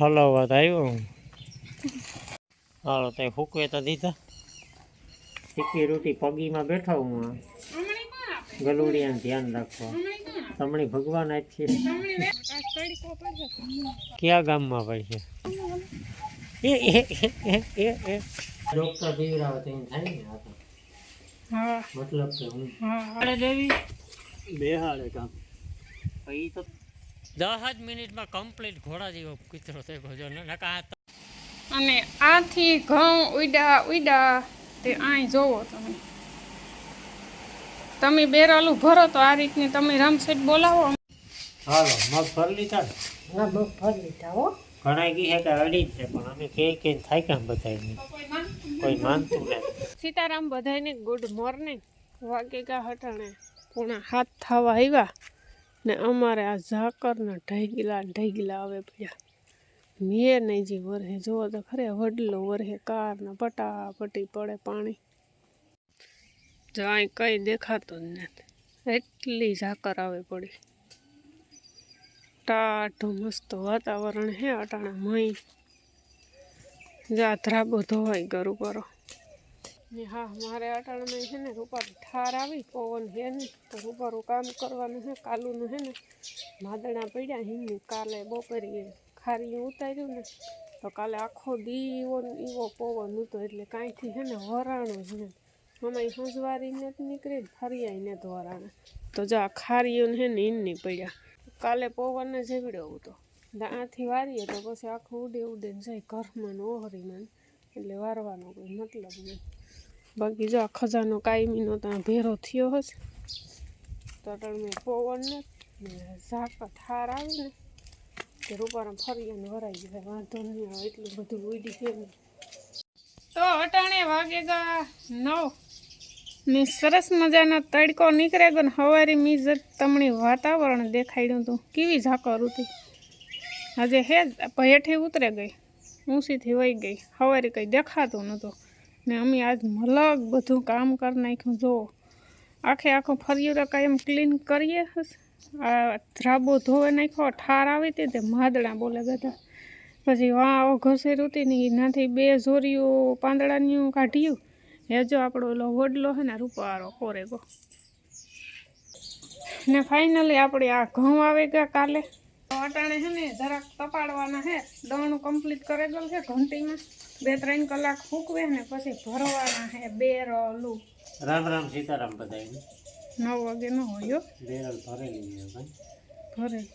ઠલવવા આવ્યો હાલો તે ફૂકવે તો દીધા તીખી રોટી પગીમાં બેઠો હું ગલુડિયાને ધ્યાન રાખવા તમને ભગવાન આપશે ક્યાં ગામમાં પડશે ડોક્ટર બીવરાવે તો એમ થાય ને આ તો મતલબ કે હું દેવી બેહાડે કામ એ તો 10 જ મિનિટમાં કમ્પ્લીટ ઘોડા જેવો કૂતરો થયો જો નકા અને આથી ઘઉં ઉડા તે અહીં જોવો તમે બેરાલું ભરો તો આ રીતની તમે રમસેટ બોલાવો હાલો મગ ભરી લીધા ના મગ ભરી લીધા હો ઘણા કી હે કે અડી જ છે પણ અમે કે થાય કેમ બધાય કોઈ માનતું નથી સીતારામ બધાને ગુડ મોર્નિંગ વાગેગા હટાણે 6:30 થવા આવ્યા ને અમારે આ ઝાકરના ઢઈગલા આવે પડ્યા મેં નહીં જી વરહે જોવો તો ખરે વડલો વરહે કારના પટાપટી પડે પાણી જો અહીં કંઈ દેખાતું જ નથી એટલી ઝાકર આવે પડી ટાઢું મસ્ત વાતાવરણ હે અટાણે મહી જા ધ્રાબો ધોવાઈ ગરું કરો ને હા મારે અટાણામાં છે ને રૂપારું ઠાર આવી પવન હે ને તો રૂપારું કામ કરવાનું છે કાલુનું છે ને માદણા પડ્યા હિંગી કાલે બપોરે ખારી ઉતાર્યું ને તો કાલે આખો દીવો એવો પવન હતો એટલે કાંઈથી છે ને વરાણું છે અમે સંજવારીને જ નીકળી ફરિયાઈને જ વરાણે તો જો આ ખારીઓને છે ને ઈનની પડ્યા કાલે પવનને જેવડ્યો હતો આથી વારીએ તો પછી આખું ઉડે ને જાય ઘરમાં ને ઓહરીમાં એટલે વારવાનો કોઈ મતલબ નહીં બાકી જો આ ખજાનો કાયમીનો ત્યાં ભેરો થયો હશે તો મેં પવનને ને ઝાકર ઠાર આવી ને તે રૂપારામ ફરિયાને વરાઈ જાય વાંધો નહીં આવે એટલું બધું ઉડી છે ને તો અટાણે વાગેગા 9 ને સરસ મજાનો તડકો નીકળે ગયો ને હવારી મીજ તમને વાતાવરણ દેખાડ્યું હતું કેવી ઝાકર હતી હજે હે હેઠે ઉતરે ગઈ ઊંચીથી વહી ગઈ હવારી કંઈ દેખાતું નહોતું ને અમે આજ મલગ બધું કામ કરી નાખ્યું જુઓ આખો ફરિયું કાંઈ એમ ક્લીન કરીએ આ ધ્રાબો ધોવે નાખ્યો ઠાર આવી હતી તે માદડા બોલે બધા પછી વાં ઘસેરી હતી ને એનાથી 2 ઝોરીઓ પાંદડાની કાઢ્યું હે જો આપણો ઓલો વડલો છે ને રૂપારો કોરે ગો ને ફાઇનલી આપણે આ ઘઉં આવી ગયા કાલે અટાણે છે ને જરાક તપાડવાના છે દવણું કમ્પ્લીટ કરે ગયેલ છે ઘંટીમાં 2-3 કલાક ફૂકવે ને પછી ભરવાના છે બેરલું રામ રામ સીતારામ બધાય 9 વાગે ન હોય બેરલ ભરેલી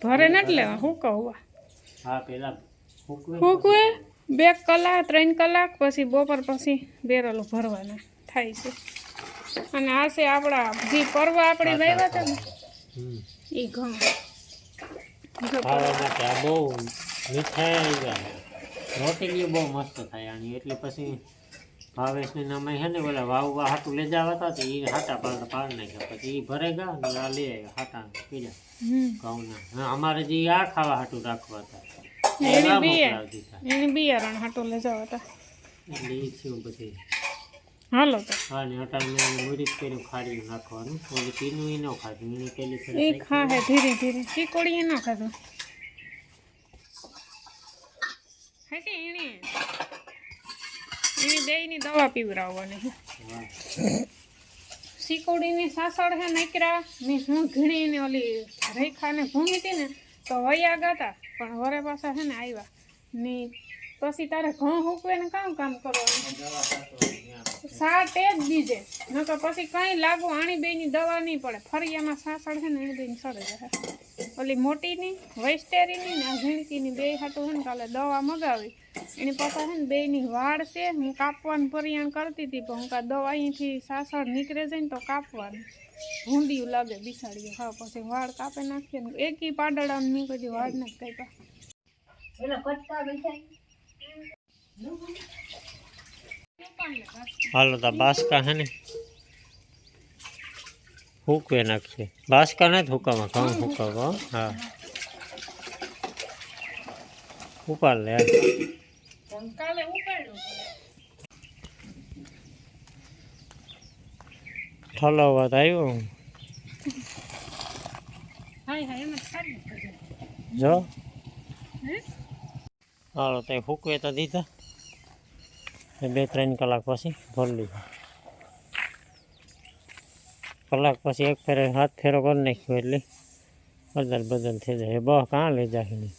ભરે ને એટલે હુકવવા હા પેલા ફૂકવે 2 કલાક 3 કલાક પછી બપોર પછી બેરલો ભરવાના થાય છે અને આ છે આપણા જે પર્વ આપણે વાવ્યા હતા ને એ ઘઉં બહુ મીઠાઈ રોટી બહુ મસ્ત થાય આની એટલે પછી ભાવેશને નામે છે ને બોલા વાવવા હાટું લઈ જવા હતા તો એ હાટા પાડ નાખ્યા પછી એ ભરેગા ને આ લે હાટા પીડા ઘઉંના હા અમારે જે આ ખાવા હાટું રાખવા હતા એની બિયારણ હાટું લઈ જવા હતા એટલે એ થયું પછી હાલો તો હા ને અટાણે મુરીત કર્યું ખાડી નાખવાનું ઓલી પીનું એ ન ખાધું એની પેલી એ ખાહે ધીરે ધીરે ચીકોડી ન ખાધું હે કે એની બેયની દવા પીવરાવવાની ચીકોડીની સાસળ હે નકરા ને હું ઘીણીને ઓલી રેખાને ભૂંગી હતી ને તો વયા ગાતા પણ વરે પાછા છે ને આવ્યા ને પછી તારે ઘઉં હૂકવે ને કામ કરવાનું સાટ જ દીજે નકર પછી કંઈ લાગુ આણી બેની દવા નહીં પડે ફરિયામાં સાસળ છે ને એની બેની સડે જાય ઓલી મોટીની વૈસ્ટેરીની ને આ ઝીણકીની બે હાટું છે ને કાલે દવા મગાવી એની પાછા છે ને બેની વાળ છે હું કાપવાનું પરિયાણ કરતી હતી પણ હું કાં દવા અહીંથી સાસળ નીકળે જાય ને તો કાપવાનું ભૂંડિયું લાગે બિસાડીએ હા પછી વાળ કાપે નાખીએ ને એકી પાડડાને મેં કદી વાળ નથી કાપ્યા હાલો તો બાસકા હે ને હુકવે નાખીએ બાસકા નથી હુકામાં ઘઉં હુકાવા હા ઉપાડ લે ઠલવવા આવ્યો જો હાલો તો ફૂકવે તો દીધા 2-3 કલાક પછી ભરી લીધા કલાક પછી એક ફેરે હાથ ફેરો કરી નાખ્યો એટલે બદલ થઈ જાય બહ કાં લઈ જાય નહીં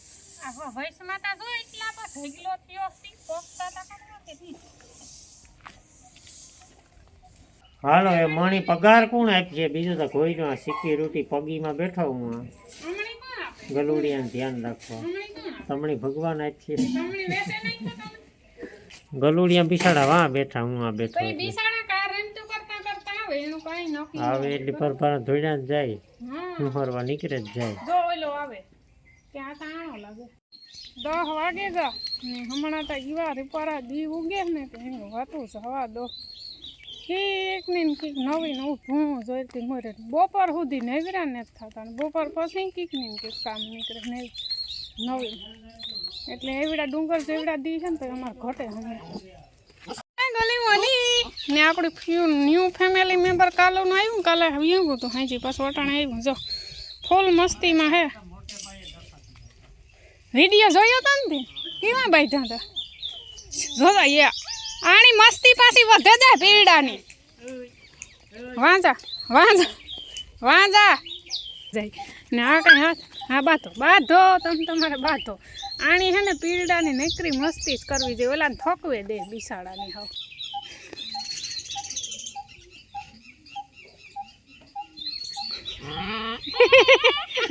હાલો એ મણી પગાર કોણ આપશે બીજું તો કોઈ નો સિક્યુરિટી પગીમાં બેઠો હું ગલુડિયાને ધ્યાન રાખવા તમણી ભગવાન આપશે ગલુડિયા બિસાડા વાં બેઠા હું આ બેઠો આવે એટલે પરપાર ધોડ્યા જ જાય હું ફરવા નીકળે જ જાય 10 વાગે ગા ને હમણાં તો ઈવા રીપારા દી ઉગે ને તો એનું વાતું છે હવા દો કીક ને કીક નવી નવું ભૂં જોઈતી મરે બપોર સુધી નેવરા ને થતા ને બપોર પછી કીક ને કીક કામ નીકળે ને નવી એટલે એવડા ડુંગર જેવડા દી છે ને તો અમારે ઘટે હમણાં ગલી મોની ને આપણે ન્યૂ ફેમિલી મેમ્બર કાલોનું આવ્યું કાલે આવ્યું હતું હાજી પાછું વટાણ આવ્યું જો ફૂલ મસ્તીમાં હે વિડીયો જોયો તો ને કેવા બાંધ્યા હતા જોતા યા આની મસ્તી પાછી વધે જાય પીડાની વાંજા વાંજા વાંજા જાય ને આ કઈ હાથ હા બાંધો તમે તમારે બાંધો આની હે ને પીડાની નકરી મસ્તી જ કરવી જોઈએ ઓલા થોકવે દે બિસાડાની હાવ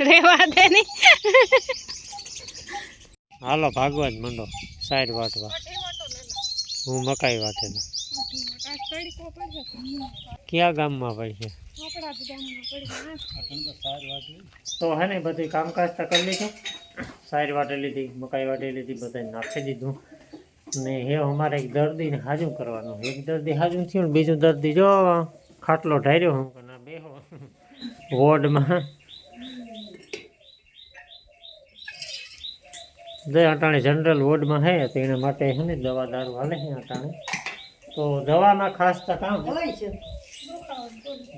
રેવા દે ની હાલો ભાગવા જ મંડો સાઈડ વાટવા હું મકાઈ વાટેલો ક્યાં ગામમાં ભાઈ છે તો હે ને બધું કામકાજ તો કરી લીધું સાઈડ વાટે લીધી મકાઈ વાટી લીધી બધા નાખી દીધું ને એ અમારે એક દર્દીને હાજુ કરવાનું એક દર્દી હાજુ થયું ને બીજું દર્દી જો ખાટલો ઢાર્યો હું કે ના બેહો વોર્ડમાં જે અટાણે જનરલ વોર્ડમાં હે તો એના માટે છે ને દવા દારૂ હાલે છે અટાણે તો દવામાં ખાસ તો કામ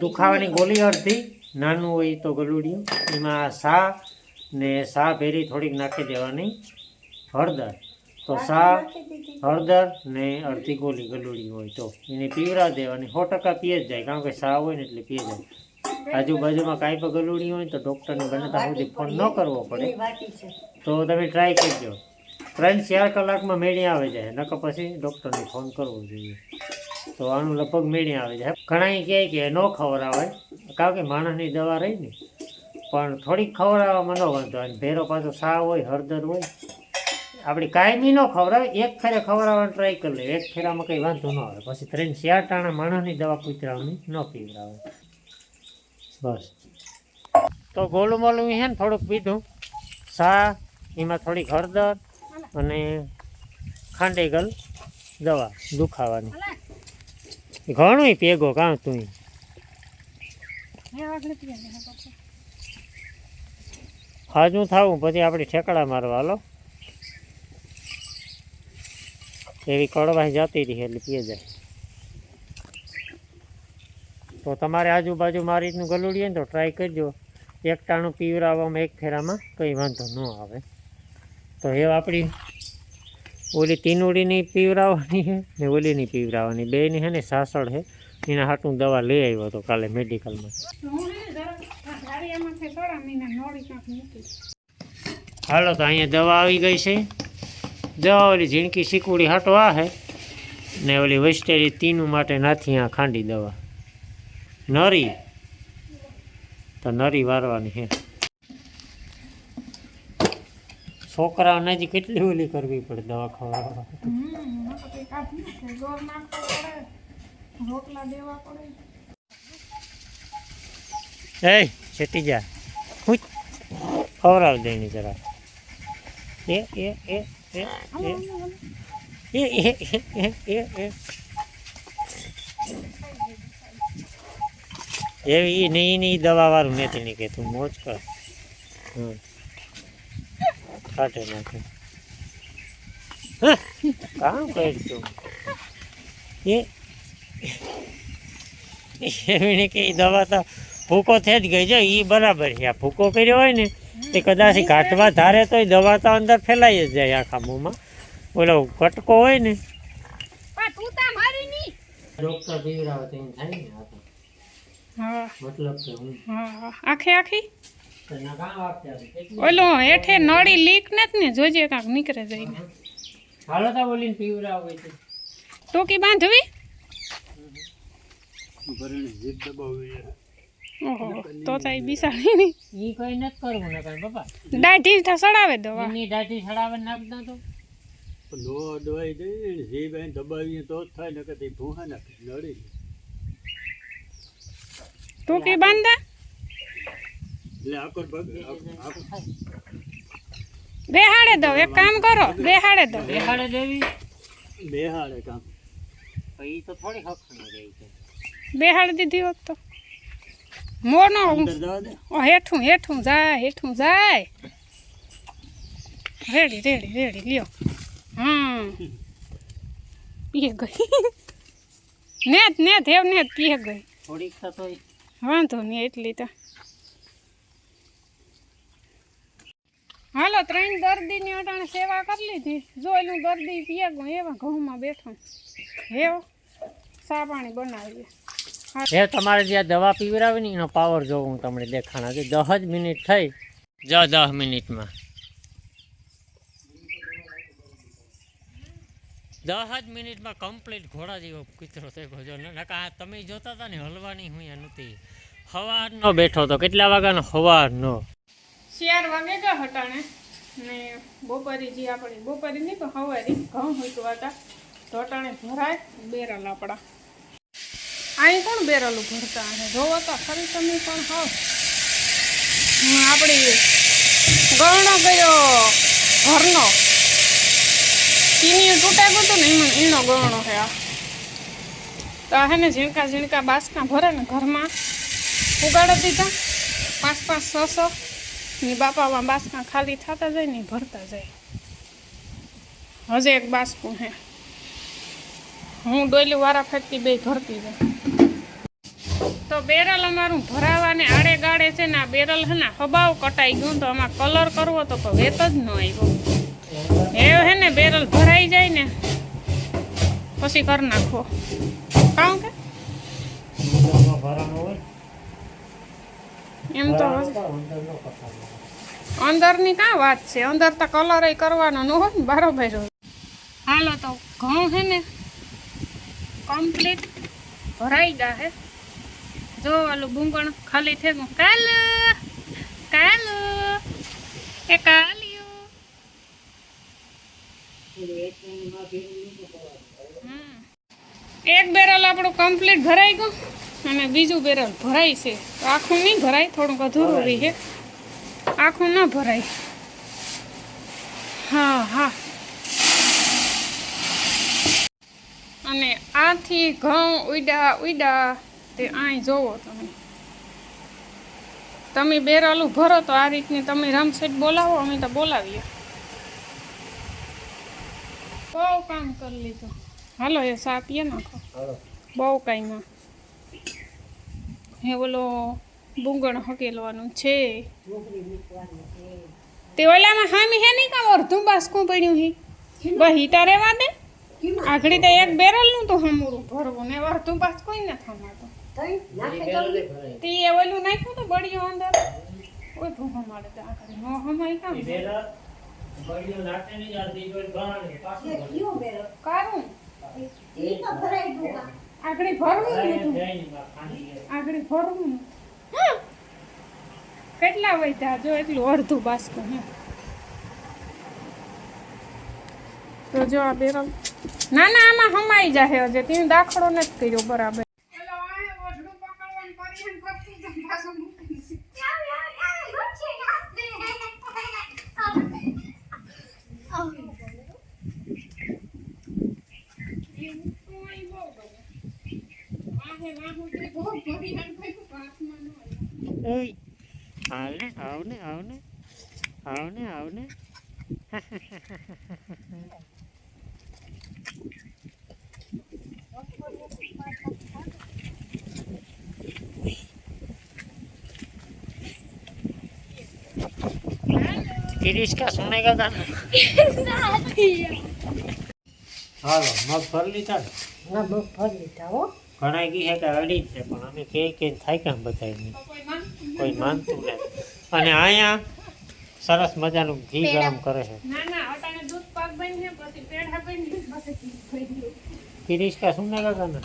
દુખાવાની ગોળી અડધી નાનું હોય તો ગલુડિયું એમાં સા ને સા ભેરી થોડીક નાખી દેવાની હળદર તો સા હળદર ને અડધી ગોળી ગલુડી હોય તો એને પીવરા દેવાની 100% પીએ જ જાય કારણ કે સા હોય ને એટલે પીએ જાય આજુબાજુમાં કાંઈ પણ ગલુડી હોય તો ડૉક્ટરને બને ત્યાં સુધી ફોન ન કરવો પડે તો તમે ટ્રાય કરજો 3-4 કલાકમાં મેળી આવી જાય નકર પછી ડૉક્ટરને ફોન કરવો જોઈએ તો આનું લગભગ મેળી આવી જાય ઘણા કહે કે ન ખવડાવે કારણ કે માણસની દવા રહી ને પણ થોડીક ખવડાવવામાં ન વાંધો અને ભેરો પાછો સા હોય હળદર હોય આપણે કાયમી ન ખવડાવે એક ફેરે ખવડાવવાનું ટ્રાય કરી લે એક ફેરામાં કંઈ વાંધો ન આવે પછી 3-4 ટાણા માણસની દવા કૂતરાઓની ન પીવડાવે બસ તો ગોલું મોલું છે ને થોડુંક પીધું સા એમાં થોડીક હળદર અને ખાંડેગલ દવા દુખાવાની ઘણું પેગો કાં તું હાજું થાવું પછી આપણે ઠેકડા મારવા હાલો એવી કડવાઈ જતી રહી એટલે પીએ જાય તો તમારે આજુબાજુ મારી રીતનું ગલુડીએ ને તો ટ્રાય કરજો એક ટાણું પીવરાવવામાં એક ફેરામાં કંઈ વાંધો ન આવે તો એ આપણી ઓલી તીનુડીની પીવરાવવાની છે ને ઓલીની પીવરાવવાની બેની છે ને સાસળ છે એના હાટું દવા લઈ આવ્યો હતો કાલે મેડિકલમાં હાલો તો અહીંયા દવા આવી ગઈ છે દવા ઓલી ઝીણકી શીકુડી હાટો આ છે ને ઓલી વેસ્ટેરી તીનું માટે નાથી આ ખાંડી દવા નરી તો નરી વારવાની છે છોકરાઓને હજી કેટલી ઓલી કરવી પડે દવા ખવડાવવા એ છેટી જા હું ખવડાવ દેની જરા એ એ એ એ એ એ એ એવી નહીં દવા વાળું નથી નહીં કે તું મોજ કર કાઢે નાખે કામ કરશું એ એવી કે દવા તો ભૂકો થઈ જ ગઈ છે એ બરાબર છે આ ભૂકો કર્યો હોય ને તે કદાચ ઘાટવા ધારે તો દવા તો અંદર ફેલાઈ જ જાય આખા મોંમાં ઓલો કટકો હોય ને પણ તું તા મારી ની ડોક્ટર પીવડાવે તો એમ થાય ને આ તો હા મતલબ કે હું હા આખી આખી તો ના કામ આપતા કેટલી ઓલો હેઠે નળી લીક નથી ને જોજે કાંક નીકળે જઈને હાલો તા બોલીને પીવડાવે છે ટોકી બાંધવી ઓહો તો તાઈ બિસાડી ની ઈ કઈ નથી કરવું ને કઈ બાપા દાઢી સડાવે દવા એની દાઢી છડાવે નાખ દો તો નો દવાઈ દે જે બેન દબાવીએ તો જ થાય ને કદી ભૂહા નાખે નડી ટોકી બાંધા એટલે આખો બેહાડે દો એક કામ કરો બેહાડે દો બેહાડે દેવી બેહાડે કામ ઈ તો થોડી હખણ રહી છે બેહાડી દીધી હોત તો મોનો અંદર જવા દે ઓ હેઠું હેઠું જાય રેડી રેડી રેડી લ્યો પીએ ગઈ નેત હેવ નેત પીએ ગઈ થોડીક તો વાંધો નહીં એટલી તો હાલો 3 દર્દીની અટાણે સેવા કરી લીધી જો એનું દર્દી પીએ ગયું એવા ઘઉંમાં બેઠો હેવ ચા પાણી બનાવીએ હે તમારે જે દવા પીવડાવી ને એનો પાવર જોવો હું તમને દેખાણા છે 10 જ મિનિટ થઈ 10 મિનિટમાં 10 જ મિનિટમાં કમ્પ્લીટ ઘોડા જેવો કૂતરો થઈ ગયો ને નકા તમે જોતા હતા ને હલવાની હું નથી સવારનો બેઠો તો કેટલા વાગ્યાનો સવારનો 4 વાગે ગયા હટાણે ને બપોરી જે આપણી બપોરી નહીં પણ હવારી ઘઉં મૂકવા હતા તો અટાણે ભરાય બેરલ આપણા અહીં કોણ બેરલું ભરતા અને જોવો તો ખરી તમે પણ હોવ આપણી ગણો ગયો ઘરનો ચીની તૂટે ગયું હતું ને એમાં એનો ગણો છે આ તો હે ને ઝીણકા બાસકા ભરે ને ઘરમાં ઉગાડી દીધા 5-5 600 ની બાપામાં બાસકા ખાલી થતા જાય ને ભરતા જાય હજે એક બાસકું હે હું ડોયલી વારા ફેરતી બે ભરતી જાય તો બેરલ અમારું ભરાવાને આડે ગાડે છે ને આ બેરલ હે ને હબાવ કટાઈ ગયું તો આમાં કલર કરવો તો વેત જ ન આવ્યો એ હે ને બેરલ ભરાઈ જાય ને પછી કરી નાખવો કાં કે એમ તો અંદરની કાં વાત છે અંદર તો કલર કરવાનો ન હોય ને બરોબર હાલો તો ઘઉં હે ને કમ્પ્લીટ ભરાઈ ગયા હે જો ઓલું બુંગણ ખાલી થઈ ગયું કાલો એ કાલ્યું એક બેરલ આપણું કમ્પ્લીટ ભરાઈ ગયું અને બીજું બેરલ ભરાય છે આખું નહીં ભરાય થોડુંક અધૂરું રહી છે આખું ન ભરાય હા અને આથી ઘઉં ઉડા તે અહીં જોવો તમે બેરલું ભરો તો આ રીતની તમે રમસેટ બોલાવો અમે તો બોલાવીએ બહુ કામ કરી લીધું હાલો એ સા પીએ નાખો બહુ કાંઈમાં હે બોલો બુંગણ હકેલવાનું છે તે ઓલામાં હામી હે નહીં કામ અડધું બાસકું પડ્યું હી બહી તારે વાદે આગળી તો એક બેરલનું તો હમુરું ભરવું ને અડધું બાસકું ન થમાતો તે ઓલું નાખ્યું તો બળિયો અંદર ઓય ભૂ હમાડે તો આગળ નો હમાય કામ બળિયો નાખે ની જલ્દી જોઈ ગાણે પાછું કારું આગળ ભરવું આગળ ભરવું કેટલા વૈધા જો એટલું અડધું બાસકું હે તો જો આ બેરલ ના આમાં હમાઈ જાહે હજે તીન દાખલો નથી કર્યો બરાબર આવને ગિરીશ કા સુનેગા ગાના હાલો મગ ભરી લીધા ને ના મગ ભરી લીધા હો. ઘણા ગઈ છે કે અડી જ છે પણ અમે કે થાય કેમ બધાય કોઈ માનતું નથી અને અહીંયા સરસ મજાનું ઘી ગરમ કરે છે ના ના અટાણે દૂધ પાક બની પછી પેઢા બની પછી ઘી બન્યું. ગિરીશ કા સુનેગા ગાના